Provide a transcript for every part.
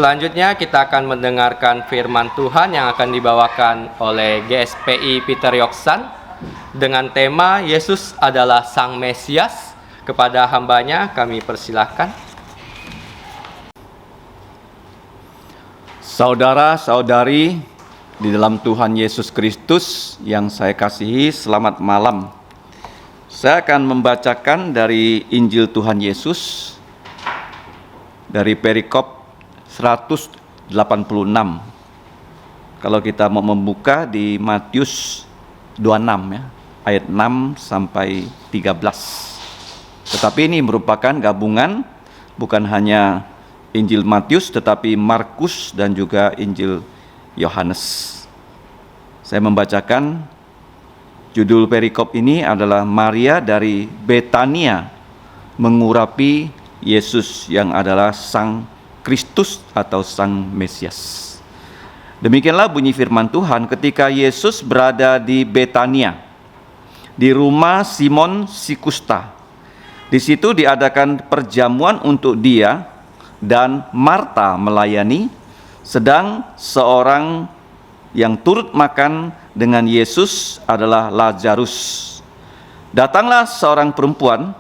selanjutnya kita akan mendengarkan firman Tuhan yang akan dibawakan oleh GSPI Peter Yoksan dengan tema Yesus adalah Sang Mesias. Kepada hambanya kami persilahkan. Saudara-saudari di dalam Tuhan Yesus Kristus yang saya kasihi, selamat malam. Saya akan membacakan dari Injil Tuhan Yesus dari perikop 186. Kalau kita mau membuka di Matius 26 ya, ayat 6 sampai 13. Tetapi ini merupakan gabungan bukan hanya Injil Matius tetapi Markus dan juga Injil Yohanes. Saya membacakan judul perikop ini adalah Maria dari Betania mengurapi Yesus yang adalah Sang Kristus atau Sang Mesias. Demikianlah bunyi firman Tuhan ketika Yesus berada di Betania, di rumah Simon si Kusta. Di situ diadakan perjamuan untuk dia dan Marta melayani, sedang seorang yang turut makan dengan Yesus adalah Lazarus. Datanglah seorang perempuan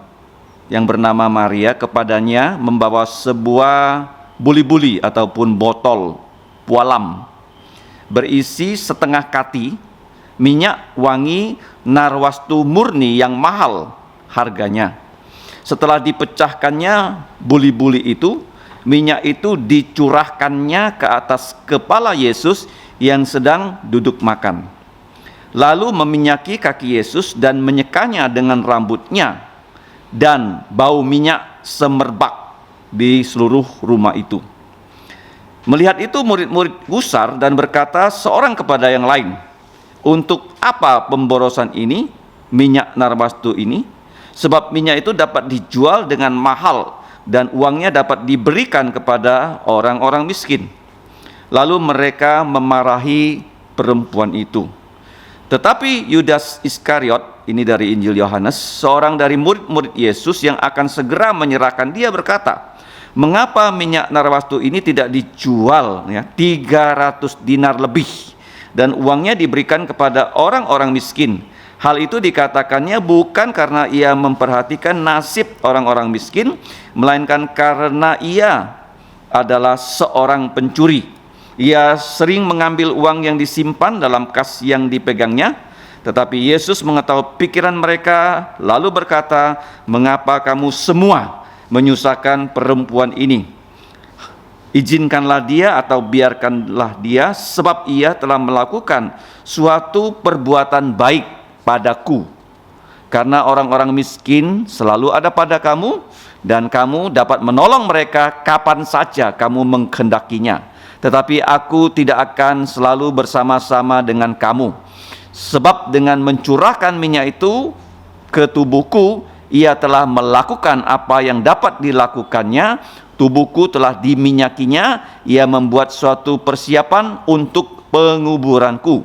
yang bernama Maria kepadanya membawa sebuah buli-buli ataupun botol pualam berisi setengah kati minyak wangi narwastu murni yang mahal harganya. Setelah dipecahkannya buli-buli itu, minyak itu dicurahkannya ke atas kepala Yesus yang sedang duduk makan. Lalu meminyaki kaki Yesus dan menyekanya dengan rambutnya, dan bau minyak semerbak di seluruh rumah itu. Melihat itu murid-murid gusar dan berkata seorang kepada yang lain, "Untuk apa pemborosan ini, minyak narwastu ini? Sebab minyak itu dapat dijual dengan mahal dan uangnya dapat diberikan kepada orang-orang miskin." Lalu mereka memarahi perempuan itu. Tetapi Yudas Iskariot, ini dari Injil Yohanes, seorang dari murid-murid Yesus yang akan segera menyerahkan dia berkata, "Mengapa minyak narwastu ini tidak dijual 300 dinar lebih dan uangnya diberikan kepada orang-orang miskin?" Hal itu dikatakannya bukan karena ia memperhatikan nasib orang-orang miskin, melainkan karena ia adalah seorang pencuri. Ia sering mengambil uang yang disimpan dalam kas yang dipegangnya. Tetapi Yesus mengetahui pikiran mereka, lalu berkata, "Mengapa kamu semua menyusahkan perempuan ini? Izinkanlah dia atau biarkanlah dia, sebab ia telah melakukan suatu perbuatan baik padaku. Karena orang-orang miskin selalu ada pada kamu, dan kamu dapat menolong mereka kapan saja kamu menghendakinya. Tetapi aku tidak akan selalu bersama-sama dengan kamu. Sebab dengan mencurahkan minyak itu ke tubuhku, ia telah melakukan apa yang dapat dilakukannya. Tubuhku telah diminyakinya, ia membuat suatu persiapan untuk penguburanku.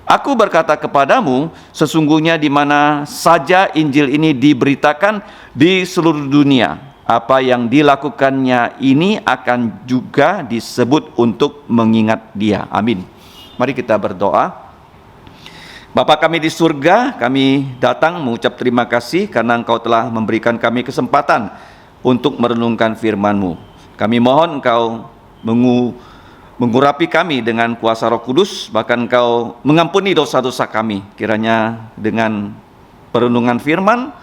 Aku berkata kepadamu, sesungguhnya di mana saja Injil ini diberitakan di seluruh dunia, apa yang dilakukannya ini akan juga disebut untuk mengingat dia." Amin. Mari kita berdoa. Bapa kami di surga, kami datang mengucap terima kasih karena Engkau telah memberikan kami kesempatan untuk merenungkan firman-Mu. Kami mohon Engkau mengurapi kami dengan kuasa Roh Kudus, bahkan Engkau mengampuni dosa-dosa kami. Kiranya dengan perenungan firman,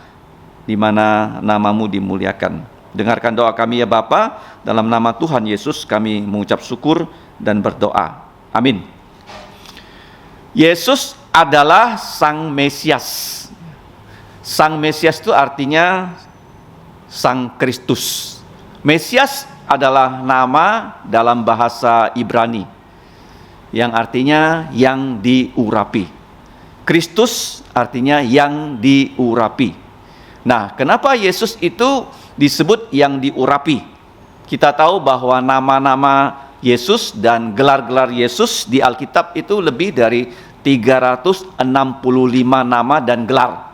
di mana nama-Mu dimuliakan. Dengarkan doa kami ya Bapa, dalam nama Tuhan Yesus kami mengucap syukur dan berdoa. Amin. Yesus adalah Sang Mesias. Sang Mesias itu artinya Sang Kristus. Mesias adalah nama dalam bahasa Ibrani yang artinya yang diurapi. Kristus artinya yang diurapi. Nah, kenapa Yesus itu disebut yang diurapi? Kita tahu bahwa nama-nama Yesus dan gelar-gelar Yesus di Alkitab itu lebih dari 365 nama dan gelar.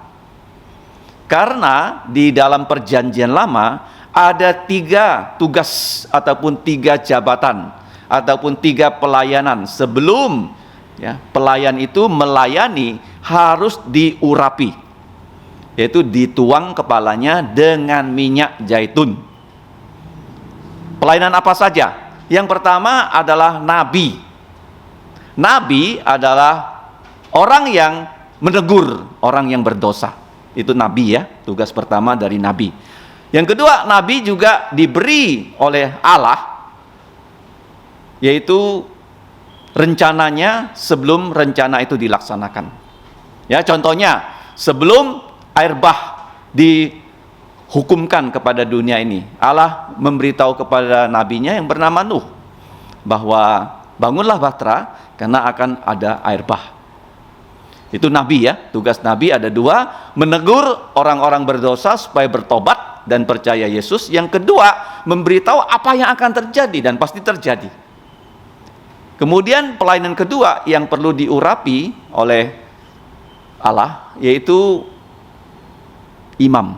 Karena di dalam perjanjian lama ada 3 tugas ataupun 3 jabatan ataupun 3 pelayanan sebelum pelayan itu melayani harus diurapi, yaitu dituang kepalanya dengan minyak zaitun. Pelayanan apa saja? Yang pertama adalah nabi. Nabi adalah orang yang menegur orang yang berdosa. Itu nabi ya, tugas pertama dari nabi. Yang kedua, nabi juga diberi oleh Allah, yaitu rencananya sebelum rencana itu dilaksanakan. Ya, contohnya sebelum air bah dihukumkan kepada dunia ini, Allah memberitahu kepada nabinya yang bernama Nuh bahwa bangunlah bahtera karena akan ada air bah. Itu nabi ya, tugas nabi ada 2, menegur orang-orang berdosa supaya bertobat dan percaya Yesus. Yang kedua, memberitahu apa yang akan terjadi dan pasti terjadi. Kemudian pelayanan kedua yang perlu diurapi oleh Allah, yaitu imam.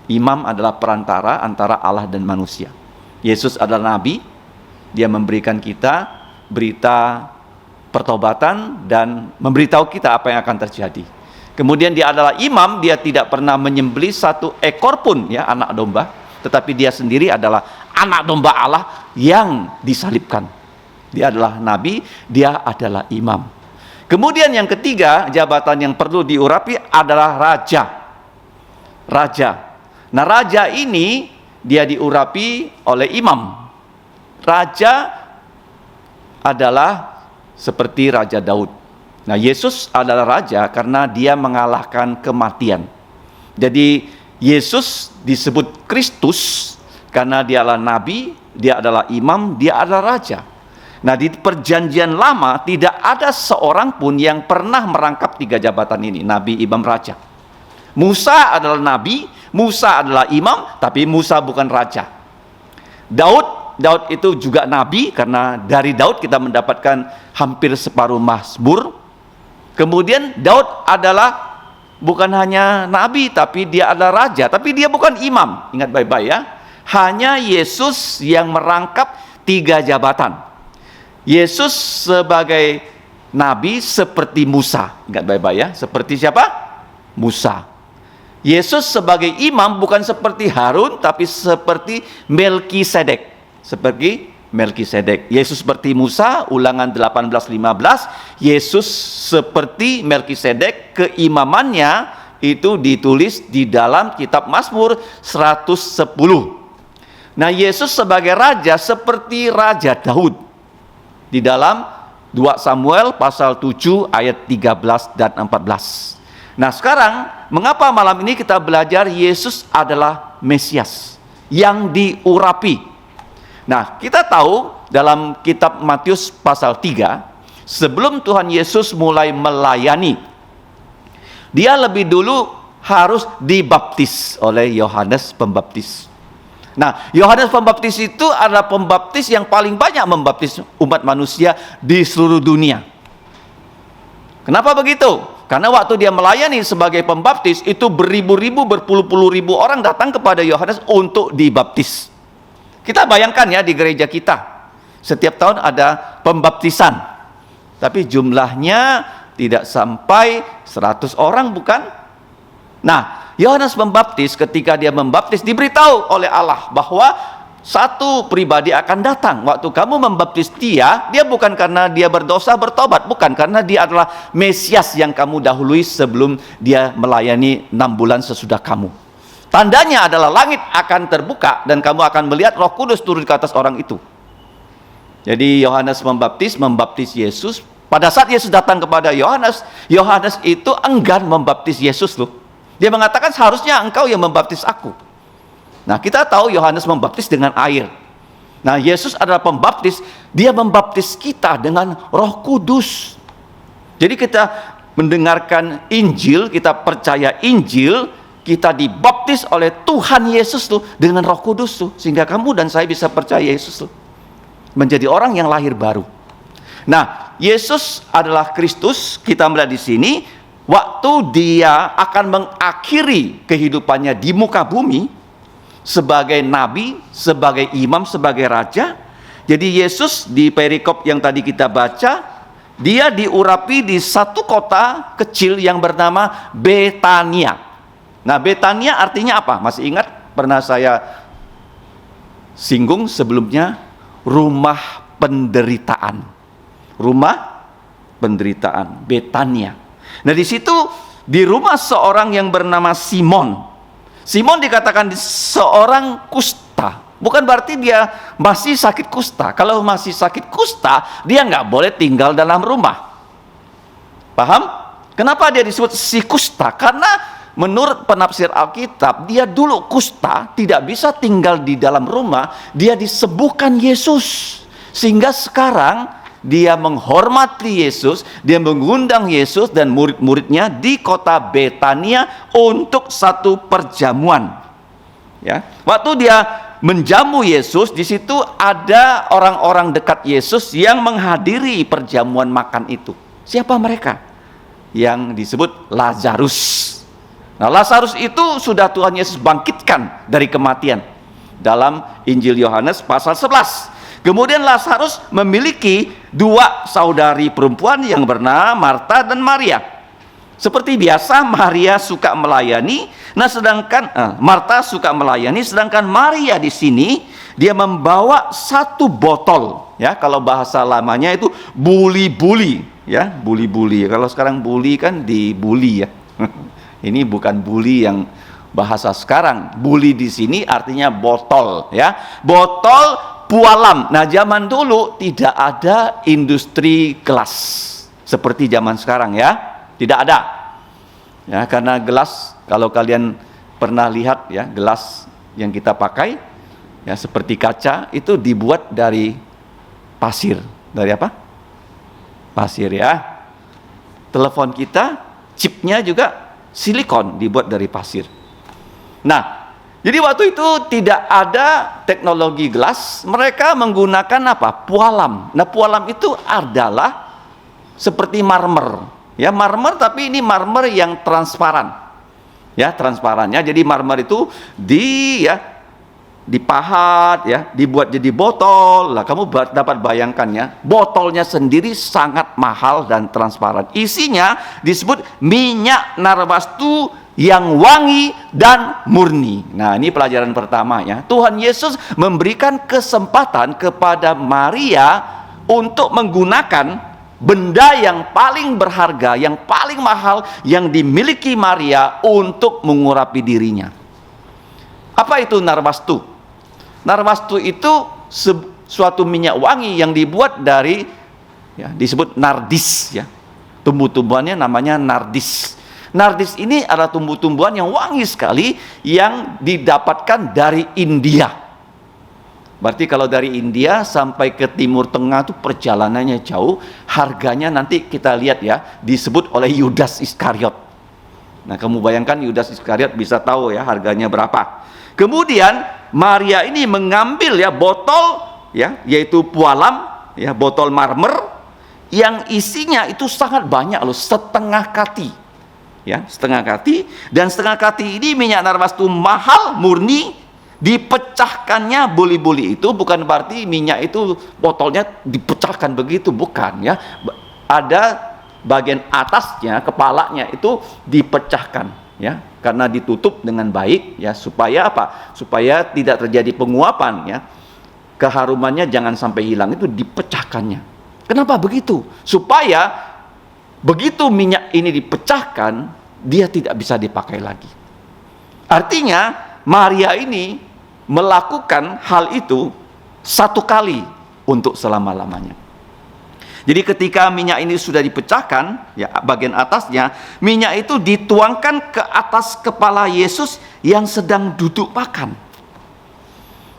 Imam adalah perantara antara Allah dan manusia. Yesus adalah nabi, dia memberikan kita berita pertobatan dan memberitahu kita apa yang akan terjadi. Kemudian dia adalah imam, dia tidak pernah menyembelih 1 ekor pun ya anak domba, tetapi dia sendiri adalah anak domba Allah yang disalibkan. Dia adalah nabi, dia adalah imam. Kemudian yang ketiga, jabatan yang perlu diurapi adalah raja. Raja. Nah, raja ini dia diurapi oleh imam. Raja adalah seperti Raja Daud. Nah, Yesus adalah raja karena dia mengalahkan kematian. Jadi Yesus disebut Kristus karena dia adalah nabi, dia adalah imam, dia adalah raja. Nah, di perjanjian lama tidak ada seorang pun yang pernah merangkap 3 jabatan ini, nabi, imam, raja. Musa adalah nabi, Musa adalah imam, tapi Musa bukan raja. Daud itu juga nabi karena dari Daud kita mendapatkan hampir separuh Mazmur. Kemudian Daud adalah bukan hanya nabi, tapi dia adalah raja, tapi dia bukan imam. Ingat baik-baik ya. Hanya Yesus yang merangkap 3 jabatan. Yesus sebagai nabi seperti Musa. Ingat baik-baik ya, seperti siapa? Musa. Yesus sebagai imam bukan seperti Harun, tapi seperti Melkisedek. Seperti Melkisedek. Yesus seperti Musa, Ulangan 18:15. Yesus seperti Melkisedek, keimamannya itu ditulis di dalam kitab Mazmur 110. Nah, Yesus sebagai raja seperti Raja Daud di dalam 2 Samuel pasal 7 ayat 13 dan 14. Nah, sekarang mengapa malam ini kita belajar Yesus adalah Mesias yang diurapi? Nah, kita tahu dalam kitab Matius pasal 3, sebelum Tuhan Yesus mulai melayani, dia lebih dulu harus dibaptis oleh Yohanes Pembaptis. Nah, Yohanes Pembaptis itu adalah pembaptis yang paling banyak membaptis umat manusia di seluruh dunia. Kenapa begitu? Karena waktu dia melayani sebagai pembaptis, itu beribu-ribu, berpuluh-puluh ribu orang datang kepada Yohanes untuk dibaptis. Kita bayangkan ya, di gereja kita setiap tahun ada pembaptisan, tapi jumlahnya tidak sampai 100 orang, bukan? Nah, Yohanes Pembaptis ketika dia membaptis diberitahu oleh Allah bahwa satu pribadi akan datang. Waktu kamu membaptis dia bukan karena dia berdosa bertobat, bukan, karena dia adalah Mesias yang kamu dahului sebelum dia melayani 6 bulan sesudah kamu. Tandanya adalah langit akan terbuka dan kamu akan melihat Roh Kudus turun ke atas orang itu. Jadi Yohanes membaptis Yesus. Pada saat Yesus datang kepada Yohanes, Yohanes itu enggan membaptis Yesus loh. Dia mengatakan seharusnya engkau yang membaptis aku. Nah, kita tahu Yohanes membaptis dengan air. Nah, Yesus adalah pembaptis, dia membaptis kita dengan Roh Kudus. Jadi kita mendengarkan Injil, kita percaya Injil, kita dibaptis oleh Tuhan Yesus tuh dengan Roh Kudus tuh, sehingga kamu dan saya bisa percaya Yesus tuh, menjadi orang yang lahir baru. Nah, Yesus adalah Kristus. Kita melihat di sini waktu dia akan mengakhiri kehidupannya di muka bumi, sebagai nabi, sebagai imam, sebagai raja. Jadi Yesus di perikop yang tadi kita baca, dia diurapi di satu kota kecil yang bernama Betania. Nah, Betania artinya apa? Masih ingat? Pernah saya singgung sebelumnya, rumah penderitaan. Rumah penderitaan, Betania. Nah, di situ di rumah seorang yang bernama Simon. Simon dikatakan seorang kusta. Bukan berarti dia masih sakit kusta. Kalau masih sakit kusta, dia nggak boleh tinggal dalam rumah. Paham? Kenapa dia disebut si kusta? Karena menurut penafsir Alkitab, dia dulu kusta, tidak bisa tinggal di dalam rumah. Dia disembuhkan Yesus. Sehingga sekarang dia menghormati Yesus, dia mengundang Yesus dan murid-muridnya di kota Betania untuk satu perjamuan. Ya, waktu dia menjamu Yesus, di situ ada orang-orang dekat Yesus yang menghadiri perjamuan makan itu. Siapa mereka? Yang disebut Lazarus. Nah, Lazarus itu sudah Tuhan Yesus bangkitkan dari kematian dalam Injil Yohanes pasal 11. Kemudian Lazarus memiliki dua saudari perempuan yang bernama Marta dan Maria. Seperti biasa, Maria suka melayani. Nah, sedangkan Marta suka melayani, sedangkan Maria di sini dia membawa satu botol. Ya, kalau bahasa lamanya itu buli-buli. Ya, buli-buli. Kalau sekarang buli kan dibuli ya. Ini bukan buli yang bahasa sekarang. Buli di sini artinya botol. Ya, botol pualam. Nah, zaman dulu tidak ada industri gelas seperti zaman sekarang ya. Tidak ada. Ya, karena gelas, kalau kalian pernah lihat ya, gelas yang kita pakai ya seperti kaca itu dibuat dari pasir. Dari apa? Pasir ya. Telepon kita, chipnya juga silikon dibuat dari pasir. Nah, jadi waktu itu tidak ada teknologi gelas, mereka menggunakan apa? Pualam. Nah, pualam itu adalah seperti marmer. Ya, marmer, tapi ini marmer yang transparan. Ya, transparannya. Jadi marmer itu dipahat ya, dibuat jadi botol. Lah, kamu dapat bayangkan ya, botolnya sendiri sangat mahal dan transparan. Isinya disebut minyak narwastu yang wangi dan murni. Nah, ini pelajaran pertama ya. Tuhan Yesus memberikan kesempatan kepada Maria untuk menggunakan benda yang paling berharga, yang paling mahal yang dimiliki Maria untuk mengurapi dirinya. Apa itu narwastu? Narwastu itu suatu minyak wangi yang dibuat dari ya, disebut nardis ya. Tumbuh-tumbuhannya namanya nardis. Nardis ini adalah tumbuh-tumbuhan yang wangi sekali yang didapatkan dari India. Berarti kalau dari India sampai ke Timur Tengah itu perjalanannya jauh, harganya nanti kita lihat ya, disebut oleh Yudas Iskariot. Nah, kamu bayangkan Yudas Iskariot bisa tahu ya harganya berapa. Kemudian Maria ini mengambil ya botol ya, yaitu pualam ya, botol marmer yang isinya itu sangat banyak loh, setengah kati. Ya, setengah kati, dan setengah kati ini minyak narwastu mahal murni. Dipecahkannya buli-buli itu bukan berarti minyak itu botolnya dipecahkan begitu, bukan ya. Ada bagian atasnya, kepalanya itu dipecahkan ya, karena ditutup dengan baik ya, supaya apa? Supaya tidak terjadi penguapan ya. Keharumannya jangan sampai hilang, itu dipecahkannya. Kenapa begitu? Supaya begitu minyak ini dipecahkan, dia tidak bisa dipakai lagi. Artinya Maria ini melakukan hal itu satu kali untuk selama-lamanya. Jadi ketika minyak ini sudah dipecahkan, ya bagian atasnya, minyak itu dituangkan ke atas kepala Yesus yang sedang duduk makan.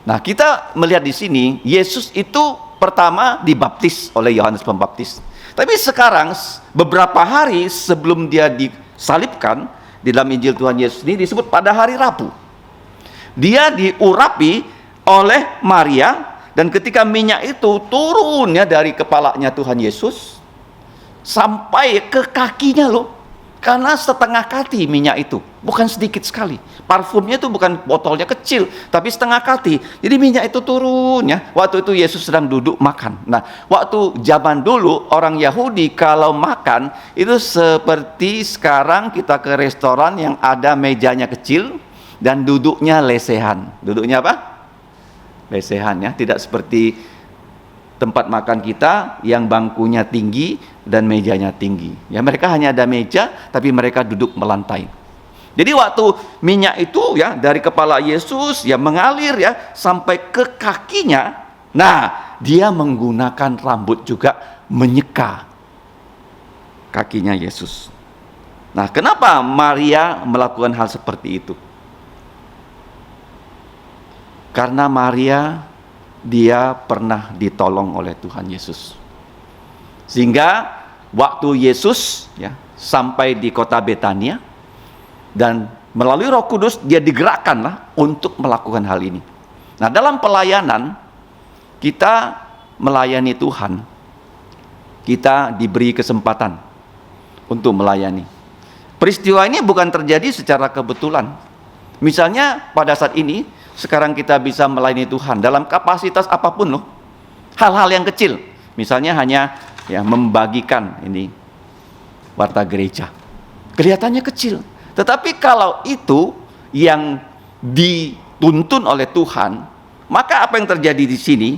Nah, kita melihat di sini, Yesus itu pertama dibaptis oleh Yohanes Pembaptis. Tapi sekarang, beberapa hari sebelum dia disalibkan, di dalam Injil Tuhan Yesus ini disebut pada hari Rabu. Dia diurapi oleh Maria, dan ketika minyak itu turun ya dari kepalanya Tuhan Yesus sampai ke kakinya loh. Karena setengah kati minyak itu, bukan sedikit sekali. Parfumnya itu bukan botolnya kecil, tapi setengah kati. Jadi minyak itu turun ya. Waktu itu Yesus sedang duduk makan. Nah, waktu zaman dulu orang Yahudi kalau makan itu seperti sekarang kita ke restoran yang ada mejanya kecil dan duduknya lesehan. Duduknya apa? Lesehan ya, tidak seperti tempat makan kita yang bangkunya tinggi dan mejanya tinggi. Ya, mereka hanya ada meja tapi mereka duduk melantai. Jadi waktu minyak itu ya dari kepala Yesus ya mengalir ya sampai ke kakinya. Nah, dia menggunakan rambut juga menyeka kakinya Yesus. Nah, kenapa Maria melakukan hal seperti itu? Karena Maria dia pernah ditolong oleh Tuhan Yesus. Sehingga waktu Yesus ya sampai di kota Betania dan melalui Roh Kudus dia digerakkanlah untuk melakukan hal ini. Nah, dalam pelayanan kita melayani Tuhan, kita diberi kesempatan untuk melayani. Peristiwa ini bukan terjadi secara kebetulan. Misalnya pada saat ini sekarang kita bisa melayani Tuhan dalam kapasitas apapun loh. Hal-hal yang kecil. Misalnya hanya ya membagikan ini warta gereja. Kelihatannya kecil. Tetapi kalau itu yang dituntun oleh Tuhan, maka apa yang terjadi di sini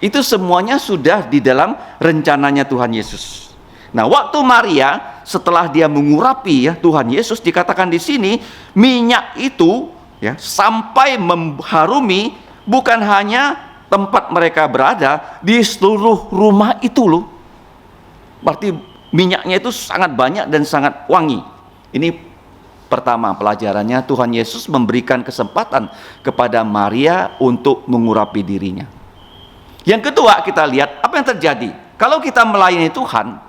itu semuanya sudah di dalam rencananya Tuhan Yesus. Nah, waktu Maria setelah dia mengurapi ya Tuhan Yesus, dikatakan di sini minyak itu ya sampai mengharumi bukan hanya tempat mereka berada, di seluruh rumah itu loh. Berarti minyaknya itu sangat banyak dan sangat wangi. Ini pertama pelajarannya, Tuhan Yesus memberikan kesempatan kepada Maria untuk mengurapi dirinya. Yang kedua, kita lihat apa yang terjadi. Kalau kita melayani Tuhan,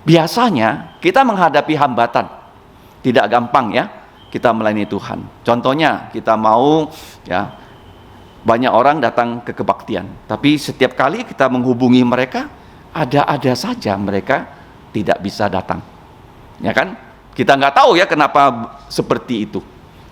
biasanya kita menghadapi hambatan. Tidak gampang ya kita melayani Tuhan. Contohnya kita mau ya banyak orang datang ke kebaktian, tapi setiap kali kita menghubungi mereka ada saja mereka tidak bisa datang. Ya kan? Kita nggak tahu ya kenapa seperti itu.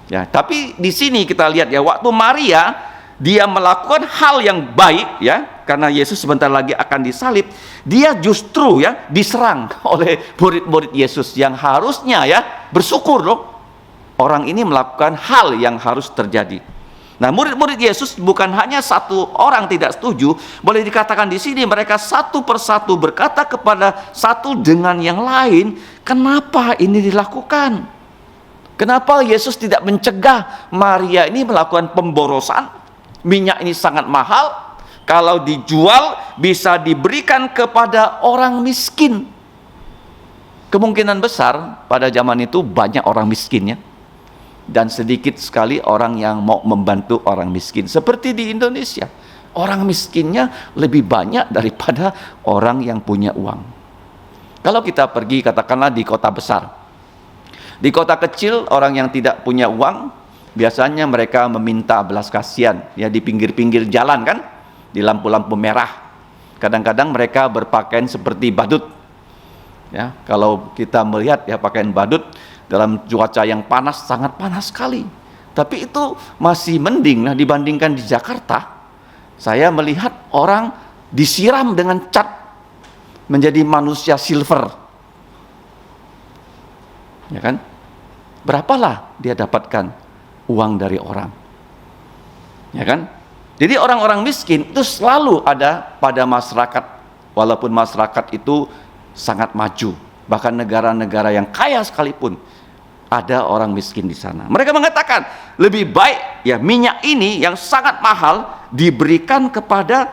Ya, tapi di sini kita lihat ya waktu Maria dia melakukan hal yang baik ya, karena Yesus sebentar lagi akan disalib, dia justru ya diserang oleh murid-murid Yesus yang harusnya ya bersyukur loh. Orang ini melakukan hal yang harus terjadi. Nah, murid-murid Yesus bukan hanya satu orang tidak setuju, boleh dikatakan di sini mereka satu persatu berkata kepada satu dengan yang lain, kenapa ini dilakukan? Kenapa Yesus tidak mencegah Maria ini melakukan pemborosan? Minyak ini sangat mahal, kalau dijual bisa diberikan kepada orang miskin. Kemungkinan besar pada zaman itu banyak orang miskinnya. Dan sedikit sekali orang yang mau membantu orang miskin. Seperti di Indonesia, orang miskinnya lebih banyak daripada orang yang punya uang. Kalau kita pergi katakanlah di kota besar, di kota kecil orang yang tidak punya uang biasanya mereka meminta belas kasihan ya di pinggir-pinggir jalan kan, di lampu-lampu merah. Kadang-kadang mereka berpakaian seperti badut. Ya, kalau kita melihat ya pakaian badut dalam cuaca yang panas, sangat panas sekali. Tapi itu masih mending lah dibandingkan di Jakarta. Saya melihat orang disiram dengan cat menjadi manusia silver. Ya kan? Berapalah dia dapatkan uang dari orang. Ya kan? Jadi orang-orang miskin itu selalu ada pada masyarakat. Walaupun masyarakat itu sangat maju. Bahkan negara-negara yang kaya sekalipun ada orang miskin di sana. Mereka mengatakan lebih baik ya minyak ini yang sangat mahal diberikan kepada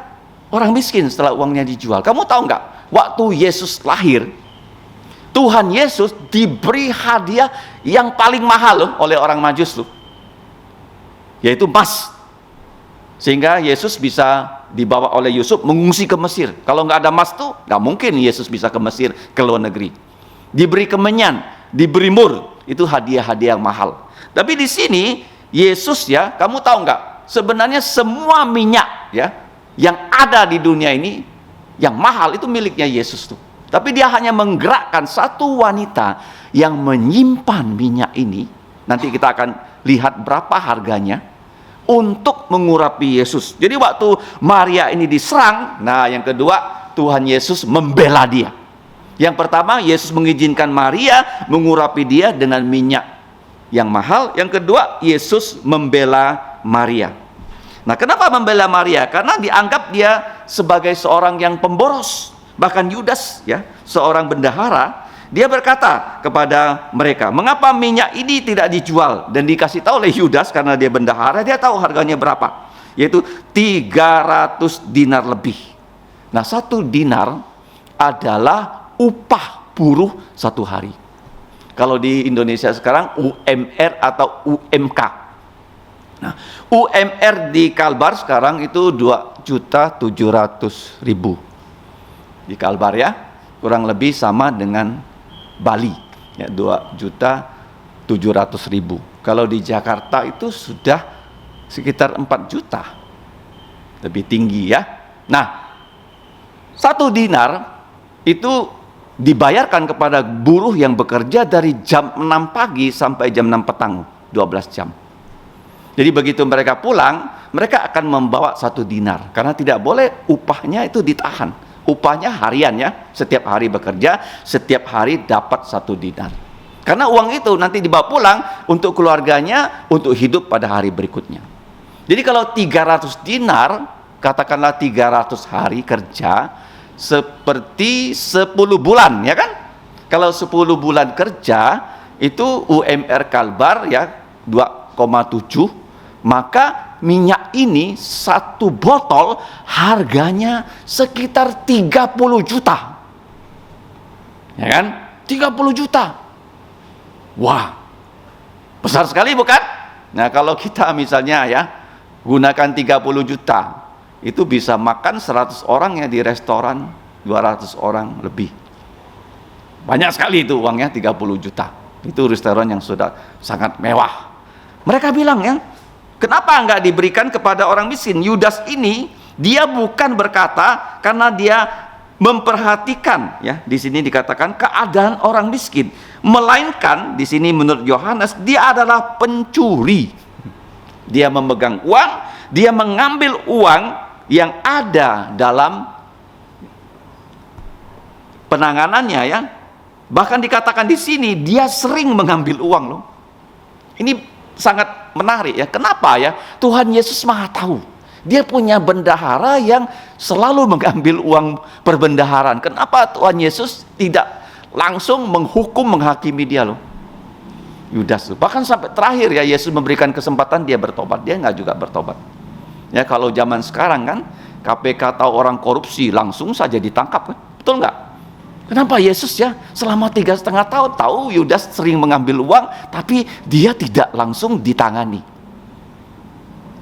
orang miskin setelah uangnya dijual. Kamu tahu nggak? Waktu Yesus lahir, Tuhan Yesus diberi hadiah yang paling mahal loh oleh orang Majus loh, yaitu emas. Sehingga Yesus bisa dibawa oleh Yusuf mengungsi ke Mesir. Kalau nggak ada emas tuh nggak mungkin Yesus bisa ke Mesir, ke luar negeri. Diberi kemenyan, diberi mur. Itu hadiah-hadiah yang mahal. Tapi di sini Yesus ya, kamu tahu nggak? Sebenarnya semua minyak ya yang ada di dunia ini yang mahal itu miliknya Yesus tuh. Tapi dia hanya menggerakkan satu wanita yang menyimpan minyak ini, nanti kita akan lihat berapa harganya, untuk mengurapi Yesus. Jadi waktu Maria ini diserang, nah yang kedua Tuhan Yesus membela dia. Yang pertama, Yesus mengizinkan Maria mengurapi dia dengan minyak yang mahal. Yang kedua, Yesus membela Maria. Nah, kenapa membela Maria? Karena dianggap dia sebagai seorang yang pemboros. Bahkan Yudas, ya, seorang bendahara, dia berkata kepada mereka, mengapa minyak ini tidak dijual? Dan dikasih tahu oleh Yudas, karena dia bendahara, dia tahu harganya berapa, yaitu 300 dinar lebih. Nah, 1 dinar adalah upah buruh 1 hari. Kalau di Indonesia sekarang UMR atau UMK. Nah, UMR di Kalbar sekarang itu 2.700.000 di Kalbar, ya, kurang lebih sama dengan Bali, ya, 2.700.000. Kalau di Jakarta itu sudah sekitar 4 juta, lebih tinggi, ya. Nah, 1 dinar itu dibayarkan kepada buruh yang bekerja dari jam 6 pagi sampai jam 6 petang, 12 jam. Jadi begitu mereka pulang, mereka akan membawa 1 dinar, karena tidak boleh upahnya itu ditahan. Upahnya harian, ya, setiap hari bekerja, setiap hari dapat 1 dinar. Karena uang itu nanti dibawa pulang untuk keluarganya, untuk hidup pada hari berikutnya. Jadi kalau 300 dinar, katakanlah 300 hari kerja, seperti 10 bulan, ya kan? Kalau 10 bulan kerja, itu UMR Kalbar, ya, 2,7, maka minyak ini 1 botol harganya sekitar 30 juta. Ya kan? 30 juta. Wah, besar sekali, bukan? Nah, kalau kita misalnya, ya, gunakan 30 juta, itu bisa makan 100 orang, ya, di restoran, 200 orang lebih. Banyak sekali itu uangnya, 30 juta. Itu restoran yang sudah sangat mewah. Mereka bilang, ya, kenapa enggak diberikan kepada orang miskin? Yudas ini, dia bukan berkata karena dia memperhatikan, ya, di sini dikatakan keadaan orang miskin, melainkan di sini menurut Yohanes dia adalah pencuri. Dia memegang uang, dia mengambil uang yang ada dalam penanganannya, ya. Bahkan dikatakan di sini dia sering mengambil uang, loh. Ini sangat menarik, ya. Kenapa, ya? Tuhan Yesus Maha tahu. Dia punya bendahara yang selalu mengambil uang perbendaharaan. Kenapa Tuhan Yesus tidak langsung menghukum, menghakimi dia, loh? Yudas. Bahkan sampai terakhir, ya, Yesus memberikan kesempatan dia bertobat. Dia nggak juga bertobat. Ya, kalau zaman sekarang kan KPK tahu orang korupsi langsung saja ditangkap, kan? Betul nggak? Kenapa Yesus, ya, selama 3,5 tahun tahu Yudas sering mengambil uang, tapi dia tidak langsung ditangani.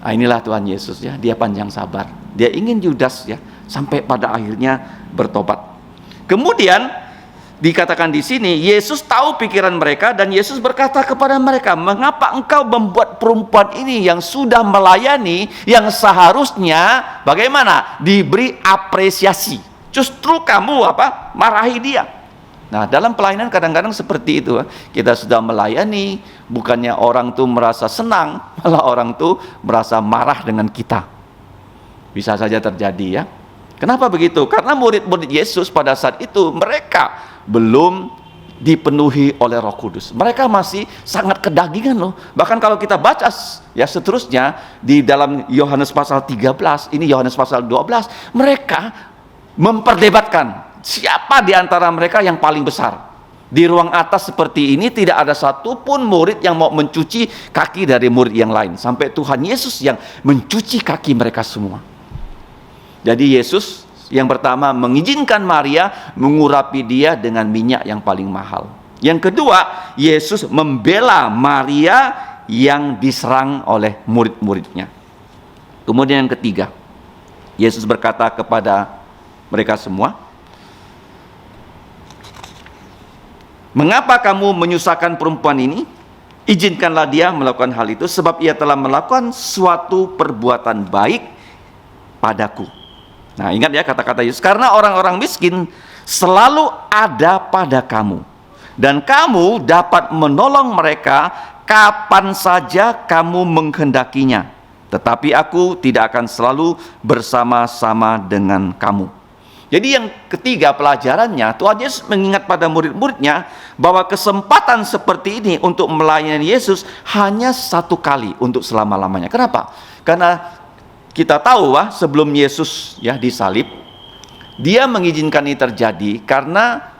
Nah, inilah Tuhan Yesus, ya, dia panjang sabar. Dia ingin Yudas, ya, sampai pada akhirnya bertobat. Kemudian dikatakan di sini, Yesus tahu pikiran mereka dan Yesus berkata kepada mereka, mengapa engkau membuat perempuan ini yang sudah melayani, yang seharusnya bagaimana? Diberi apresiasi. Justru kamu marahi dia. Nah, dalam pelayanan kadang-kadang seperti itu. Kita sudah melayani, bukannya orang tuh merasa senang, malah orang tuh merasa marah dengan kita. Bisa saja terjadi, ya. Kenapa begitu? Karena murid-murid Yesus pada saat itu mereka belum dipenuhi oleh Roh Kudus. Mereka masih sangat kedagingan, loh. Bahkan kalau kita baca, ya, seterusnya di dalam Yohanes pasal 13, ini Yohanes pasal 12, mereka memperdebatkan siapa di antara mereka yang paling besar. Di ruang atas seperti ini tidak ada satupun murid yang mau mencuci kaki dari murid yang lain, sampai Tuhan Yesus yang mencuci kaki mereka semua. Jadi Yesus yang pertama mengizinkan Maria mengurapi dia dengan minyak yang paling mahal. Yang kedua, Yesus membela Maria yang diserang oleh murid-muridnya. Kemudian yang ketiga, Yesus berkata kepada mereka semua, mengapa kamu menyusahkan perempuan ini? Izinkanlah dia melakukan hal itu, sebab ia telah melakukan suatu perbuatan baik padaku. Nah, ingat, ya, kata-kata Yesus, karena orang-orang miskin selalu ada pada kamu, dan kamu dapat menolong mereka kapan saja kamu menghendakinya. Tetapi aku tidak akan selalu bersama-sama dengan kamu. Jadi yang ketiga pelajarannya, Tuhan Yesus mengingat pada murid-muridnya bahwa kesempatan seperti ini untuk melayani Yesus hanya satu kali untuk selama-lamanya. Kenapa? Karena kita tahu sebelum Yesus disalib, dia mengizinkan ini terjadi karena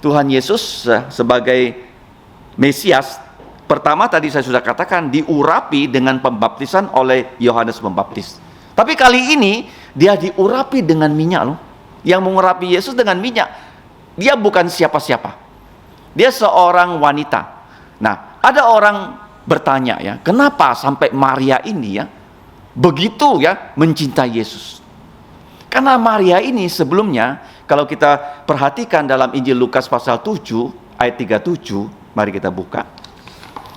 Tuhan Yesus sebagai Mesias, pertama tadi saya sudah katakan, diurapi dengan pembaptisan oleh Yohanes Pembaptis. Tapi kali ini dia diurapi dengan minyak loh. Yang mengurapi Yesus dengan minyak, dia bukan siapa-siapa. Dia seorang wanita. Nah, ada orang bertanya kenapa sampai Maria ini begitu mencintai Yesus? Karena Maria ini sebelumnya, kalau kita perhatikan dalam Injil Lukas pasal 7 ayat 37, mari kita buka.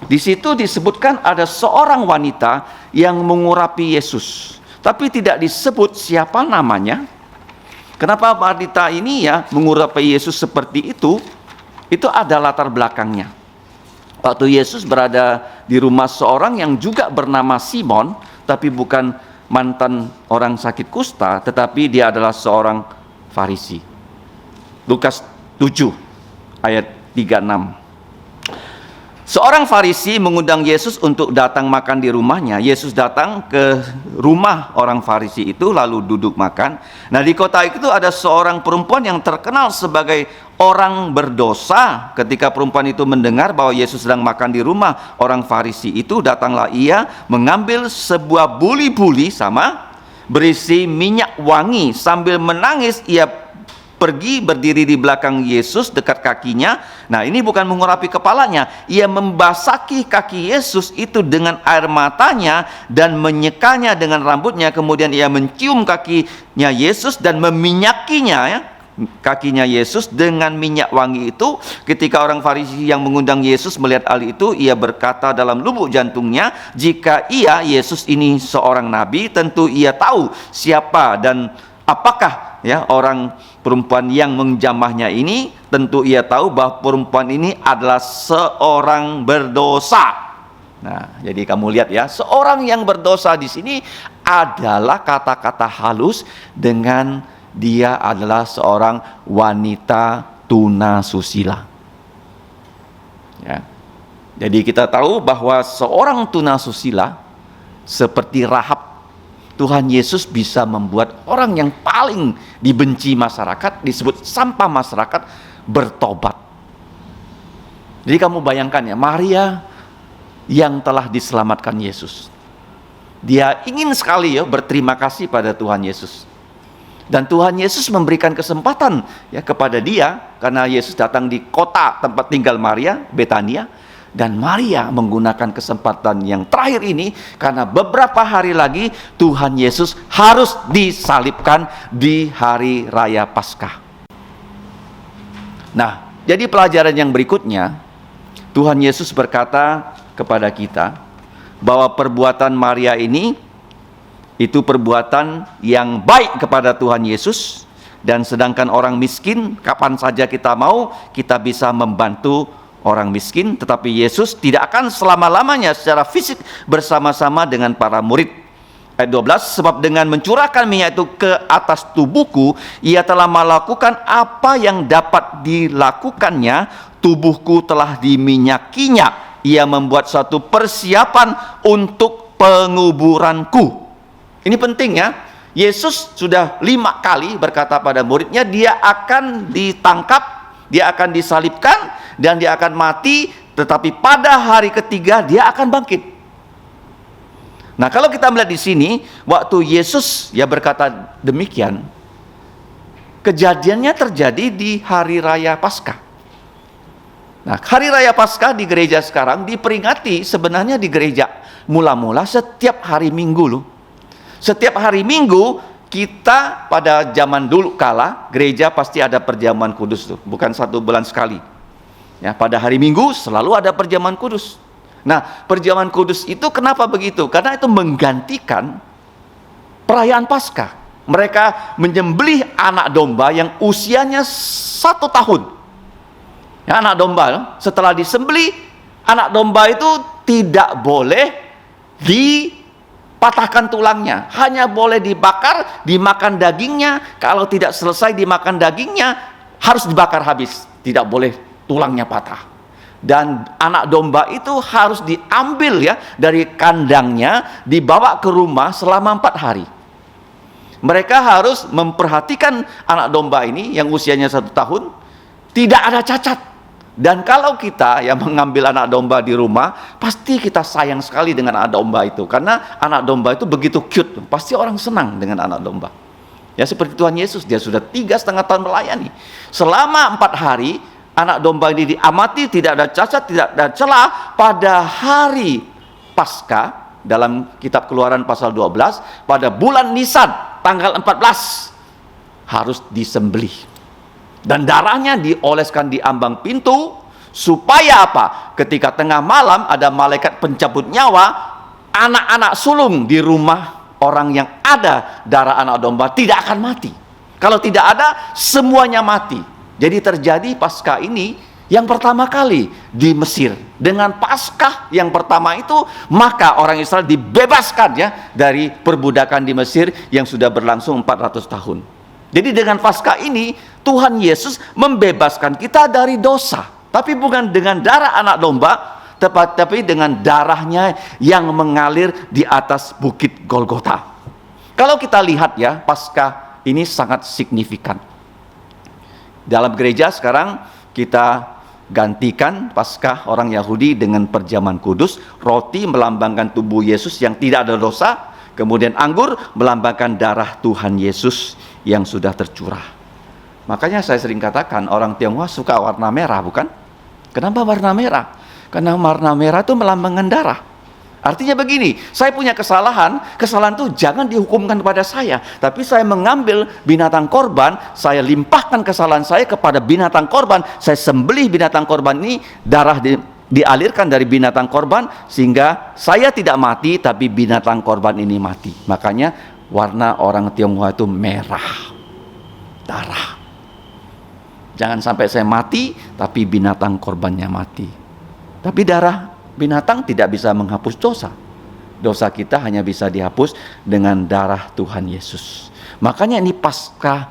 Di situ disebutkan ada seorang wanita yang mengurapi Yesus, tapi tidak disebut siapa namanya. Kenapa wanita ini mengurapi Yesus seperti itu? Itu ada latar belakangnya. Waktu Yesus berada di rumah seorang yang juga bernama Simon, tapi bukan mantan orang sakit kusta, tetapi dia adalah seorang Farisi. Lukas 7 ayat 36. Seorang Farisi mengundang Yesus untuk datang makan di rumahnya. Yesus datang ke rumah orang Farisi itu lalu duduk makan. Nah, di kota itu ada seorang perempuan yang terkenal sebagai orang berdosa. Ketika perempuan itu mendengar bahwa Yesus sedang makan di rumah orang Farisi itu, datanglah ia mengambil sebuah buli-buli berisi minyak wangi. Sambil menangis ia pergi berdiri di belakang Yesus dekat kakinya. Nah, ini bukan mengurapi kepalanya. Ia membasahi kaki Yesus itu dengan air matanya dan menyekanya dengan rambutnya. Kemudian ia mencium kakinya Yesus dan meminyakinya kakinya Yesus dengan minyak wangi itu. Ketika orang Farisi yang mengundang Yesus melihat hal itu, ia berkata dalam lubuk jantungnya, jika Yesus ini seorang nabi, tentu ia tahu siapa dan apakah orang perempuan yang menjamahnya ini. Tentu ia tahu bahwa perempuan ini adalah seorang berdosa. Nah, jadi kamu lihat seorang yang berdosa di sini adalah kata-kata halus dengan dia adalah seorang wanita tunasusila. Jadi kita tahu bahwa seorang tunasusila seperti Rahab, Tuhan Yesus bisa membuat orang yang paling dibenci masyarakat, disebut sampah masyarakat, bertobat. Jadi kamu bayangkan Maria yang telah diselamatkan Yesus. Dia ingin sekali berterima kasih pada Tuhan Yesus. Dan Tuhan Yesus memberikan kesempatan kepada dia, karena Yesus datang di kota tempat tinggal Maria, Betania. Dan Maria menggunakan kesempatan yang terakhir ini, karena beberapa hari lagi Tuhan Yesus harus disalibkan di hari raya Paskah. Nah, jadi pelajaran yang berikutnya, Tuhan Yesus berkata kepada kita bahwa perbuatan Maria ini itu perbuatan yang baik kepada Tuhan Yesus. Dan sedangkan orang miskin, kapan saja kita mau, kita bisa membantu orang miskin. Tetapi Yesus tidak akan selama-lamanya secara fisik bersama-sama dengan para murid. Ayat 12, sebab dengan mencurahkan minyak itu ke atas tubuhku, ia telah melakukan apa yang dapat dilakukannya. Tubuhku telah diminyakinya. Ia membuat suatu persiapan untuk penguburanku. Ini penting Yesus sudah 5 kali berkata pada muridnya, dia akan ditangkap, dia akan disalibkan, dan dia akan mati, tetapi pada hari ketiga dia akan bangkit. Nah, kalau kita melihat di sini, waktu Yesus berkata demikian, kejadiannya terjadi di hari raya Paskah. Nah, hari raya Paskah di gereja sekarang diperingati sebenarnya di gereja mula-mula setiap hari Minggu loh. Setiap hari Minggu kita pada zaman dulu kala gereja pasti ada perjamuan kudus tuh, bukan 1 bulan sekali. Pada hari Minggu selalu ada perjamuan kudus. Nah, perjamuan kudus itu kenapa begitu? Karena itu menggantikan perayaan Paskah. Mereka menyembelih anak domba yang usianya 1 tahun. Ya, anak domba setelah disembelih, anak domba itu tidak boleh dipatahkan tulangnya, hanya boleh dibakar, dimakan dagingnya. Kalau tidak selesai dimakan dagingnya, harus dibakar habis, tidak boleh tulangnya patah. Dan anak domba itu harus diambil ya dari kandangnya, dibawa ke rumah selama 4 hari. Mereka harus memperhatikan anak domba ini yang usianya 1 tahun, tidak ada cacat. Dan kalau kita yang mengambil anak domba di rumah, pasti kita sayang sekali dengan anak domba itu, karena anak domba itu begitu cute, pasti orang senang dengan anak domba. Ya, seperti Tuhan Yesus, dia sudah 3,5 tahun melayani. Selama 4 hari anak domba ini diamati, tidak ada cacat, tidak ada celah. Pada hari Paskah, dalam kitab Keluaran pasal 12, pada bulan Nisan tanggal 14 harus disembelih, dan darahnya dioleskan di ambang pintu, supaya apa? Ketika tengah malam ada malaikat pencabut nyawa, anak-anak sulung di rumah orang yang ada darah anak domba tidak akan mati. Kalau tidak ada, semuanya mati. Jadi terjadi Paskah ini yang pertama kali di Mesir. Dengan Paskah yang pertama itu, maka orang Israel dibebaskan ya dari perbudakan di Mesir yang sudah berlangsung 400 tahun. Jadi dengan Paskah ini Tuhan Yesus membebaskan kita dari dosa, tapi bukan dengan darah anak domba, tapi dengan darahnya yang mengalir di atas bukit Golgota. Kalau kita lihat ya, Paskah ini sangat signifikan. Dalam gereja sekarang kita gantikan Paskah orang Yahudi dengan perjamuan kudus. Roti melambangkan tubuh Yesus yang tidak ada dosa, kemudian anggur melambangkan darah Tuhan Yesus yang sudah tercurah. Makanya saya sering katakan orang Tionghoa suka warna merah, bukan? Kenapa warna merah? Karena warna merah itu melambangkan darah. Artinya begini, saya punya kesalahan itu jangan dihukumkan kepada saya, tapi saya mengambil binatang korban, saya limpahkan kesalahan saya kepada binatang korban, saya sembelih binatang korban ini, darah dialirkan dari binatang korban, sehingga saya tidak mati, tapi binatang korban ini mati. Makanya warna orang Tionghoa itu merah, darah. Jangan sampai saya mati, tapi binatang korbannya mati. Tapi darah binatang tidak bisa menghapus dosa. Dosa kita hanya bisa dihapus dengan darah Tuhan Yesus. Makanya ini Paskah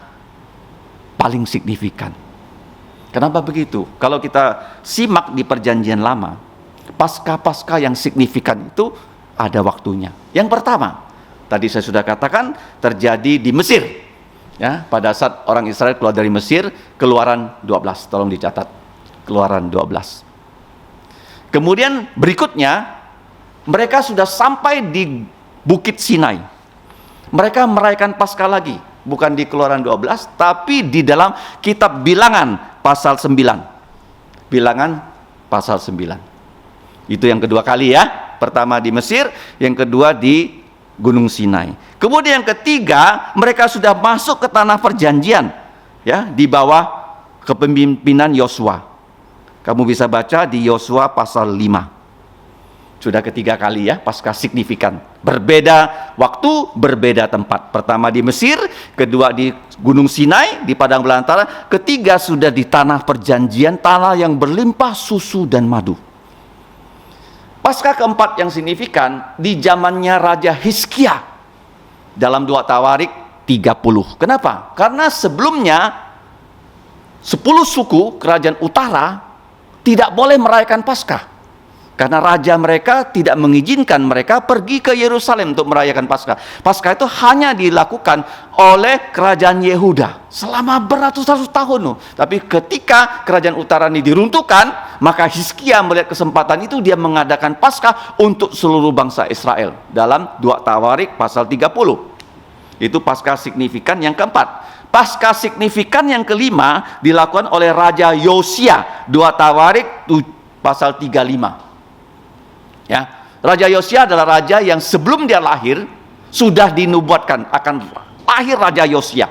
paling signifikan. Kenapa begitu? Kalau kita simak di Perjanjian Lama, Paskah-Paskah yang signifikan itu ada waktunya. Yang pertama, tadi saya sudah katakan terjadi di Mesir. Ya, pada saat orang Israel keluar dari Mesir, Keluaran 12, tolong dicatat. Keluaran 12. Kemudian berikutnya, mereka sudah sampai di Bukit Sinai. Mereka merayakan Paskah lagi, bukan di Keluaran 12, tapi di dalam kitab Bilangan pasal 9. Bilangan pasal 9. Itu yang kedua kali ya. Pertama di Mesir, yang kedua di Gunung Sinai. Kemudian yang ketiga, mereka sudah masuk ke tanah perjanjian, ya, di bawah kepemimpinan Yosua. Kamu bisa baca di Yosua pasal 5. Sudah ketiga kali ya, Paskah signifikan. Berbeda waktu, berbeda tempat. Pertama di Mesir, kedua di Gunung Sinai, di padang belantara, ketiga sudah di tanah perjanjian, tanah yang berlimpah susu dan madu. Paskah keempat yang signifikan di zamannya Raja Hizkia dalam 2 Tawarik 30. Kenapa? Karena sebelumnya 10 suku kerajaan utara tidak boleh merayakan Paskah. Karena raja mereka tidak mengizinkan mereka pergi ke Yerusalem untuk merayakan Paskah. Paskah itu hanya dilakukan oleh kerajaan Yehuda selama beratus-ratus tahun. Tapi ketika kerajaan utara ini diruntuhkan, maka Hizkia melihat kesempatan itu, dia mengadakan Paskah untuk seluruh bangsa Israel. Dalam 2 Tawarik pasal 30. Itu Paskah signifikan yang keempat. Paskah signifikan yang kelima dilakukan oleh Raja Yosia. 2 Tawarik pasal 35. Ya, Raja Yosia adalah raja yang sebelum dia lahir sudah dinubuatkan akan lahir Raja Yosia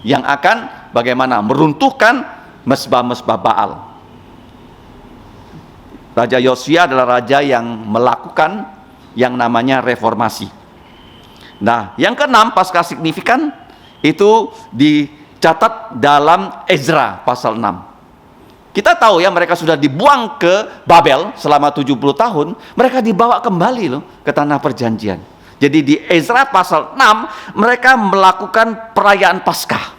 yang akan bagaimana meruntuhkan mesbah-mesbah Baal. Raja Yosia adalah raja yang melakukan yang namanya reformasi. Nah, yang keenam Paskah signifikan itu dicatat dalam Ezra pasal 6. Kita tahu ya, mereka sudah dibuang ke Babel selama 70 tahun, mereka dibawa kembali loh ke tanah perjanjian. Jadi di Ezra pasal 6, mereka melakukan perayaan Paskah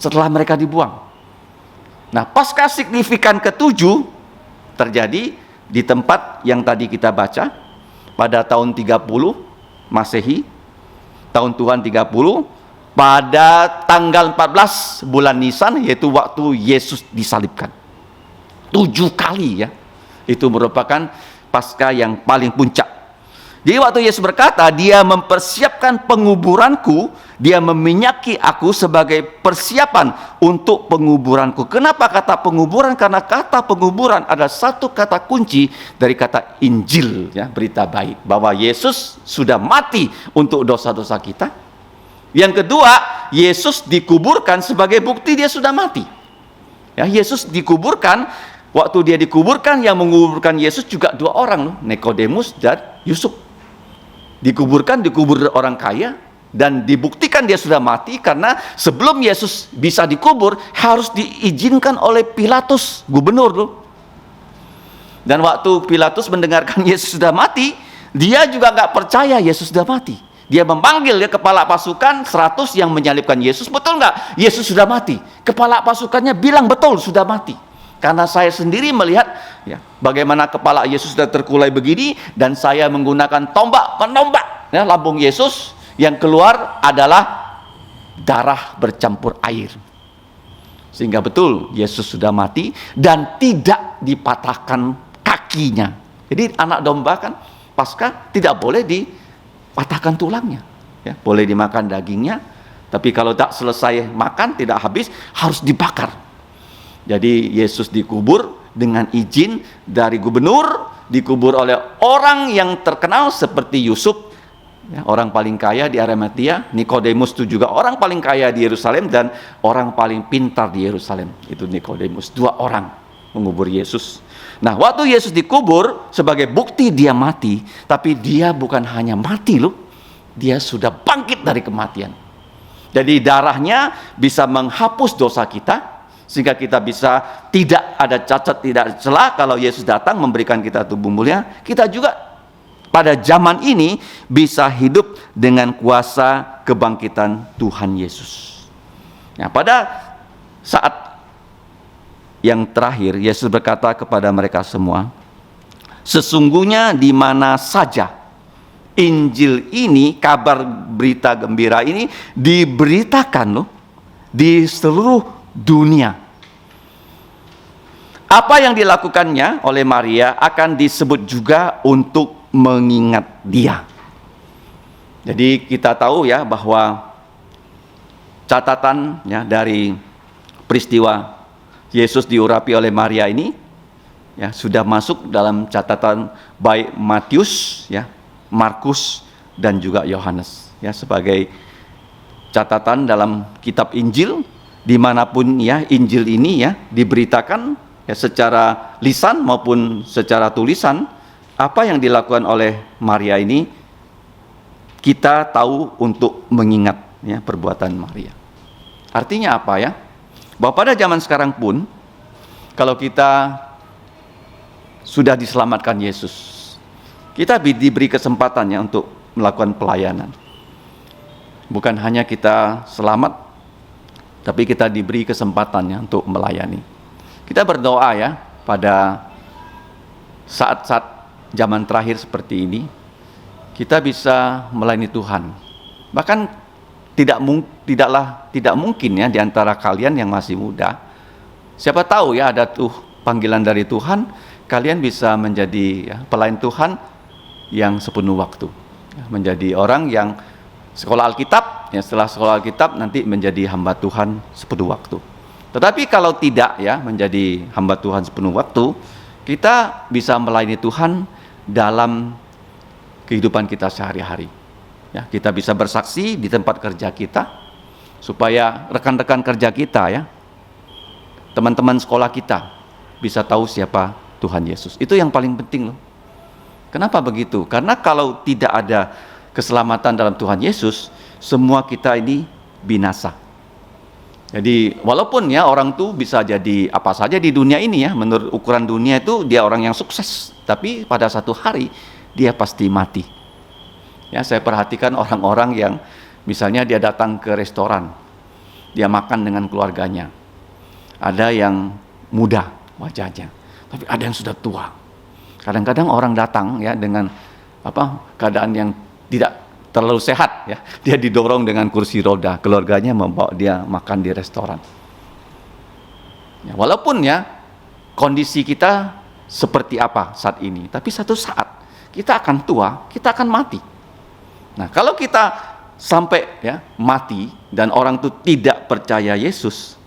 setelah mereka dibuang. Nah, Paskah signifikan ke-7 terjadi di tempat yang tadi kita baca pada tahun 30 Masehi, tahun Tuhan 30, pada tanggal 14 bulan Nisan, yaitu waktu Yesus disalibkan. 7 kali ya. Itu merupakan Paskah yang paling puncak. Jadi waktu Yesus berkata, dia mempersiapkan penguburanku, dia meminyaki aku sebagai persiapan untuk penguburanku. Kenapa kata penguburan? Karena kata penguburan ada satu kata kunci dari kata Injil, ya, berita baik, bahwa Yesus sudah mati untuk dosa-dosa kita. Yang kedua, Yesus dikuburkan sebagai bukti dia sudah mati. Ya, Yesus dikuburkan. Waktu dia dikuburkan, yang menguburkan Yesus juga 2 orang loh, Nikodemus dan Yusuf. Dikubur orang kaya, dan dibuktikan dia sudah mati karena sebelum Yesus bisa dikubur harus diizinkan oleh Pilatus, gubernur loh. Dan waktu Pilatus mendengarkan Yesus sudah mati, dia juga nggak percaya Yesus sudah mati. Dia memanggil ya kepala pasukan 100 yang menyalibkan Yesus. Betul nggak Yesus sudah mati? Kepala pasukannya bilang betul sudah mati. Karena saya sendiri melihat ya, bagaimana kepala Yesus sudah terkulai begini, dan saya menggunakan tombak menombak ya, lambung Yesus, yang keluar adalah darah bercampur air. Sehingga betul Yesus sudah mati dan tidak dipatahkan kakinya. Jadi anak domba kan Paskah tidak boleh dipatahkan tulangnya. Ya, boleh dimakan dagingnya, tapi kalau tak selesai makan, tidak habis, harus dibakar. Jadi Yesus dikubur dengan izin dari gubernur, dikubur oleh orang yang terkenal seperti Yusuf, ya, orang paling kaya di Arimatia. Nikodemus itu juga orang paling kaya di Yerusalem dan orang paling pintar di Yerusalem. Itu Nikodemus, 2 orang mengubur Yesus. Nah, waktu Yesus dikubur sebagai bukti dia mati, tapi dia bukan hanya mati loh, dia sudah bangkit dari kematian. Jadi darahnya bisa menghapus dosa kita, sehingga kita bisa tidak ada cacat, tidak ada celah. Kalau Yesus datang memberikan kita tubuh mulia, kita juga pada zaman ini bisa hidup dengan kuasa kebangkitan Tuhan Yesus. Nah, pada saat yang terakhir, Yesus berkata kepada mereka semua, sesungguhnya di mana saja Injil ini, kabar berita gembira ini diberitakan loh, di seluruh dunia. Apa yang dilakukannya oleh Maria akan disebut juga untuk mengingat dia. Jadi kita tahu ya bahwa catatan ya dari peristiwa Yesus diurapi oleh Maria ini ya sudah masuk dalam catatan baik Matius ya, Markus dan juga Yohanes ya, sebagai catatan dalam kitab Injil. Dimanapun ya Injil ini ya diberitakan ya, secara lisan maupun secara tulisan, apa yang dilakukan oleh Maria ini kita tahu untuk mengingat ya perbuatan Maria. Artinya apa ya? Bahwa pada zaman sekarang pun kalau kita sudah diselamatkan Yesus, kita diberi kesempatannya untuk melakukan pelayanan. Bukan hanya kita selamat, tapi kita diberi kesempatannya untuk melayani. Kita berdoa ya pada saat-saat zaman terakhir seperti ini, kita bisa melayani Tuhan. Bahkan tidak mungkin ya di antara kalian yang masih muda, siapa tahu ya ada tuh panggilan dari Tuhan, kalian bisa menjadi ya, pelayan Tuhan yang sepenuh waktu, ya, menjadi orang yang sekolah Alkitab, ya setelah sekolah Alkitab nanti menjadi hamba Tuhan sepenuh waktu. Tetapi kalau tidak ya menjadi hamba Tuhan sepenuh waktu, kita bisa melayani Tuhan dalam kehidupan kita sehari-hari. Ya, kita bisa bersaksi di tempat kerja kita, supaya rekan-rekan kerja kita ya, teman-teman sekolah kita bisa tahu siapa Tuhan Yesus. Itu yang paling penting loh. Kenapa begitu? Karena kalau tidak ada keselamatan dalam Tuhan Yesus, semua kita ini binasa. Jadi walaupun ya orang tuh bisa jadi apa saja di dunia ini ya, menurut ukuran dunia itu dia orang yang sukses, tapi pada satu hari dia pasti mati. Ya, saya perhatikan orang-orang yang misalnya dia datang ke restoran, dia makan dengan keluarganya. Ada yang muda wajahnya, tapi ada yang sudah tua. Kadang-kadang orang datang ya dengan keadaan yang tidak terlalu sehat ya, dia didorong dengan kursi roda, keluarganya membawa dia makan di restoran. Ya, walaupun ya kondisi kita seperti apa saat ini, tapi satu saat kita akan tua, kita akan mati. Nah, kalau kita sampai ya mati dan orang itu tidak percaya Yesus,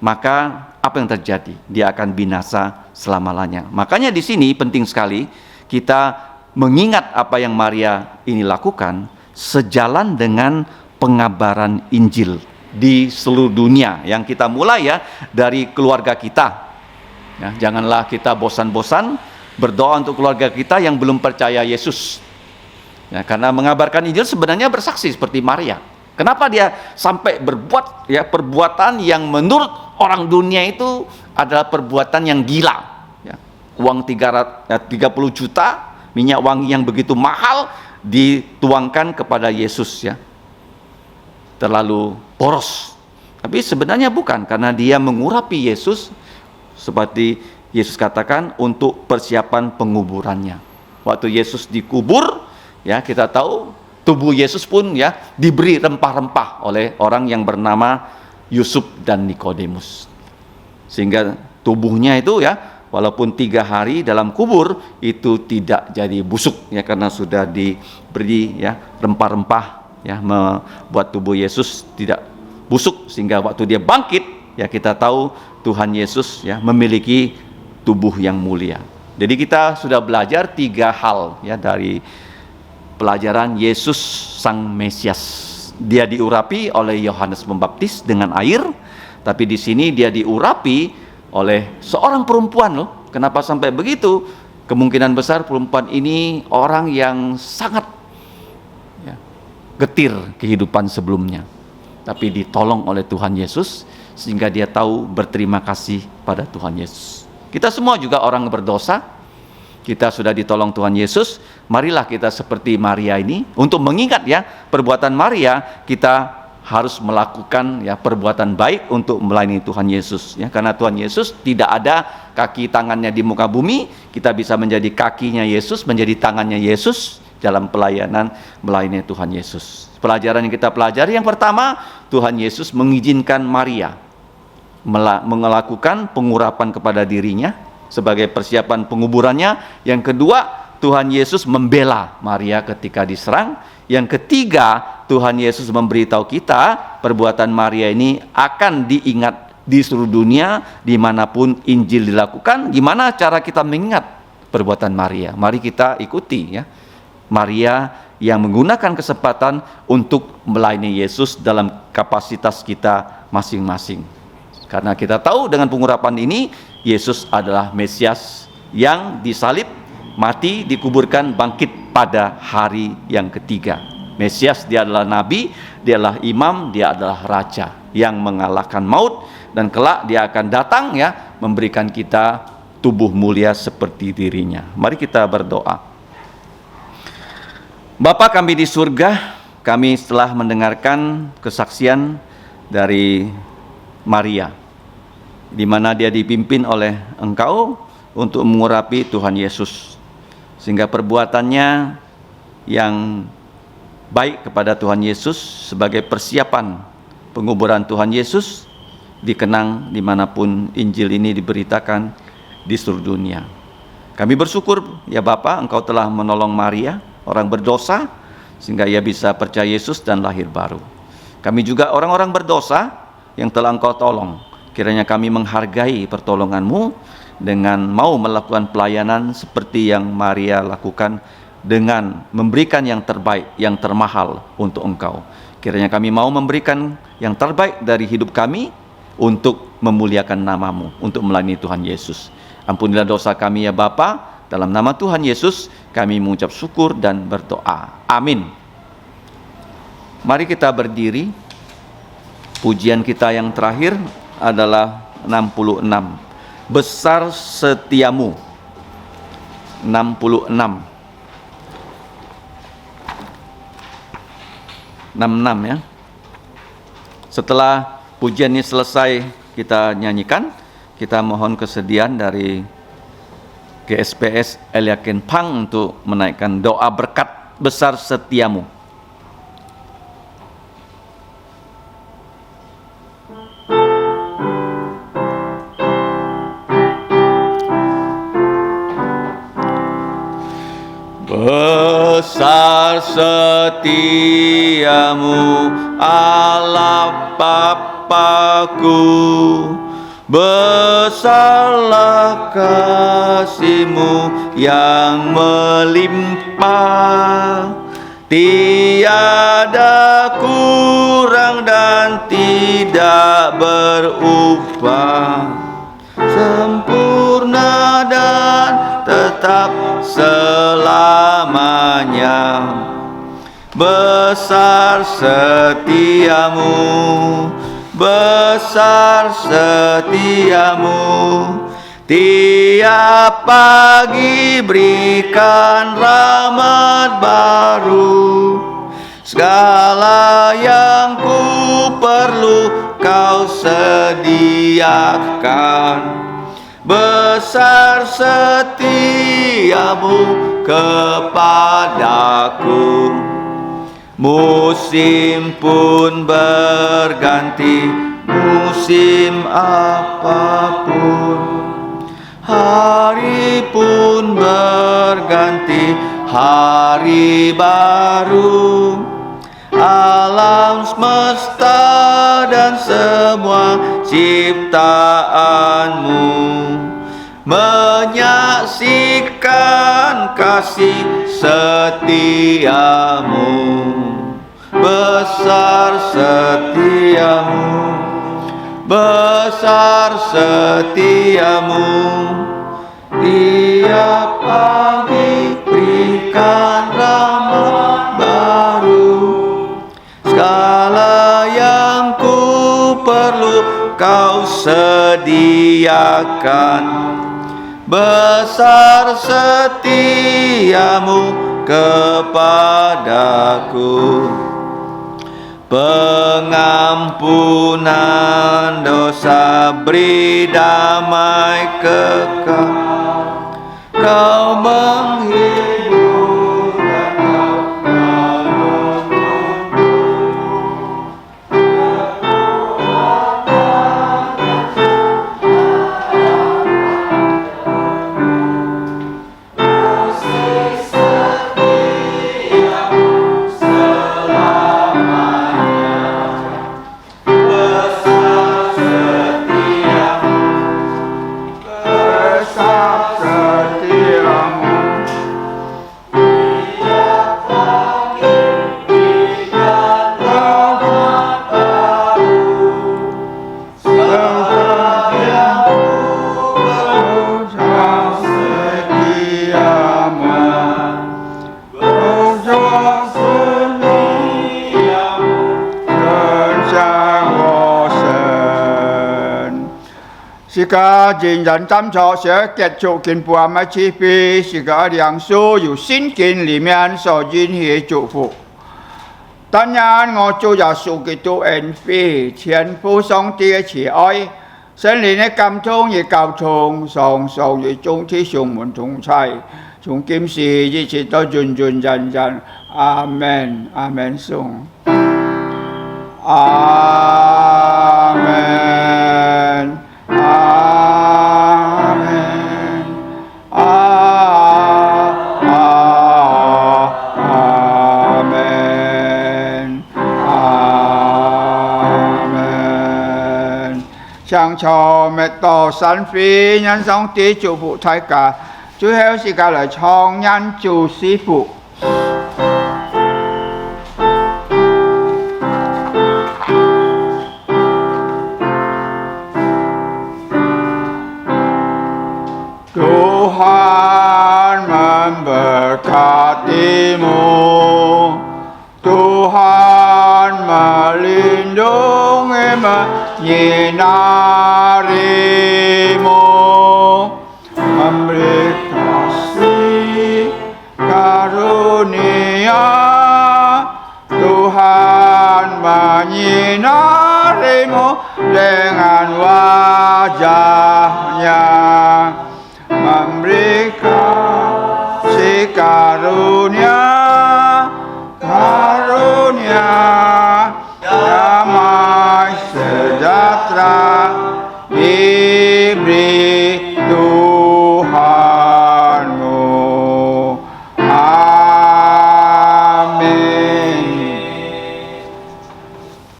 maka apa yang terjadi? Dia akan binasa selama-lamanya. Makanya di sini penting sekali kita mengingat apa yang Maria ini lakukan sejalan dengan pengabaran Injil di seluruh dunia yang kita mulai ya dari keluarga kita. Ya, janganlah kita bosan-bosan berdoa untuk keluarga kita yang belum percaya Yesus. Ya, karena mengabarkan Injil sebenarnya bersaksi seperti Maria. Kenapa dia sampai berbuat ya perbuatan yang menurut orang dunia itu adalah perbuatan yang gila. Ya, uang 30 juta, minyak wangi yang begitu mahal dituangkan kepada Yesus ya. Terlalu boros. Tapi sebenarnya bukan, karena dia mengurapi Yesus seperti Yesus katakan untuk persiapan penguburannya. Waktu Yesus dikubur ya, kita tahu tubuh Yesus pun ya diberi rempah-rempah oleh orang yang bernama Yusuf dan Nikodemus. Sehingga tubuhnya itu ya walaupun 3 hari dalam kubur itu tidak jadi busuk ya, karena sudah diberi ya rempah-rempah ya membuat tubuh Yesus tidak busuk, sehingga waktu dia bangkit ya kita tahu Tuhan Yesus ya memiliki tubuh yang mulia. Jadi kita sudah belajar 3 hal ya dari pelajaran Yesus Sang Mesias. Dia diurapi oleh Yohanes Pembaptis dengan air, tapi di sini dia diurapi oleh seorang perempuan loh. Kenapa sampai begitu? Kemungkinan besar perempuan ini orang yang sangat ya, getir kehidupan sebelumnya, tapi ditolong oleh Tuhan Yesus sehingga dia tahu berterima kasih pada Tuhan Yesus. Kita semua juga orang berdosa, kita sudah ditolong Tuhan Yesus. Marilah kita seperti Maria ini untuk mengingat ya perbuatan Maria, kita harus melakukan ya perbuatan baik untuk melayani Tuhan Yesus ya, karena Tuhan Yesus tidak ada kaki tangannya di muka bumi, kita bisa menjadi kakinya Yesus, menjadi tangannya Yesus dalam pelayanan melayani Tuhan Yesus. Pelajaran yang kita pelajari yang pertama, Tuhan Yesus mengizinkan Maria melakukan pengurapan kepada dirinya sebagai persiapan penguburannya. Yang kedua, Tuhan Yesus membela Maria ketika diserang. Yang ketiga, Tuhan Yesus memberitahu kita perbuatan Maria ini akan diingat di seluruh dunia dimanapun Injil dilakukan. Gimana cara kita mengingat perbuatan Maria? Mari kita ikuti ya Maria yang menggunakan kesempatan untuk melayani Yesus dalam kapasitas kita masing-masing. Karena kita tahu dengan pengurapan ini Yesus adalah Mesias yang disalib, mati, dikuburkan, bangkit pada hari yang ketiga. Mesias, dia adalah nabi, dia adalah imam, dia adalah raja yang mengalahkan maut, dan kelak dia akan datang ya memberikan kita tubuh mulia seperti dirinya. Mari kita berdoa. Bapa kami di surga, kami setelah mendengarkan kesaksian dari Maria, di mana dia dipimpin oleh Engkau untuk mengurapi Tuhan Yesus, sehingga perbuatannya yang baik kepada Tuhan Yesus sebagai persiapan penguburan Tuhan Yesus dikenang dimanapun Injil ini diberitakan di seluruh dunia. Kami bersyukur ya Bapa, Engkau telah menolong Maria, orang berdosa, sehingga ia bisa percaya Yesus dan lahir baru. Kami juga orang-orang berdosa yang telah Engkau tolong. Kiranya kami menghargai pertolongan-Mu dengan mau melakukan pelayanan seperti yang Maria lakukan, dengan memberikan yang terbaik, yang termahal untuk Engkau. Kiranya kami mau memberikan yang terbaik dari hidup kami untuk memuliakan nama-Mu, untuk melayani Tuhan Yesus. Ampunilah dosa kami ya Bapa, dalam nama Tuhan Yesus kami mengucap syukur dan berdoa. Amin. Mari kita berdiri. Pujian kita yang terakhir adalah 66. Besar setiamu. 66. 66 ya. Setelah pujian ini selesai kita nyanyikan, kita mohon kesediaan dari GSPS Eliakin Pang untuk menaikkan doa berkat besar setiamu. Besar setiamu Allah Bapa-Ku, besarlah kasih-Mu yang melimpah, tiada kurang dan tidak berubah, sempurna dan tetap selamanya. Besar setiamu, besar setiamu, tiap pagi berikan rahmat baru, segala yang ku perlu Kau sediakan. Besar setiamu kepadaku, musim pun berganti, musim apapun, hari pun berganti, hari baru, alam semesta dan semua ciptaanmu menyaksikan kasih setiamu. Besar setiamu, besar setiamu, tiap pagi berikan rahmat baru, segala yang ku perlu Kau sediakan. Besar setiamu kepadaku, pengampunan dosa, beri damai kekal, Kau menghibur dan Kau是个人人站错学结束跟不阿麦起比，是个良所有圣经里面所允许祝福。当然，我主耶稣基督恩惠、天父上帝的慈愛、聖靈的感動與交通，常常與眾弟兄們同在，從今時一直到永永遠遠。阿門，阿門，頌。阿門。向朝密道神飛人上帝祝福大家，最後時間來唱人做師傅。Tuhan memberkatimu, Tuhan melindungi menyinarimu, memberi kasih karunia. Tuhan menyinarimu dengan wajah